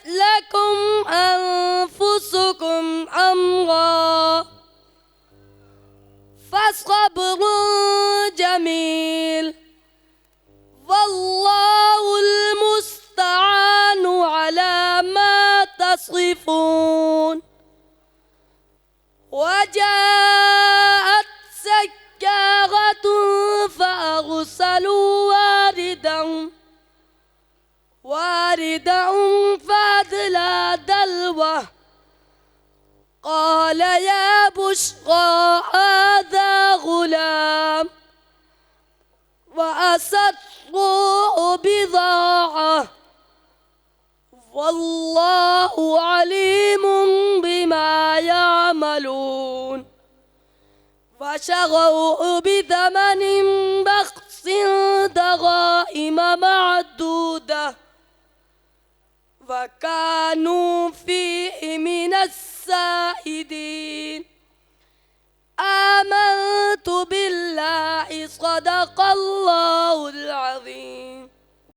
لكم أنفسكم أمرا فصبر جميل والله المستعان على ما تصفون. وجاءت سيارة فأرسلوا واردا فأدلى دلوه قال يا بشرى هذا غلام وأسروا بضاعة والله عليم بما يعملون. فشروه بثمن بخس دراهم معدودة وكانوا فيه من الزاهدين. آمنت بالله صدق الله العظيم.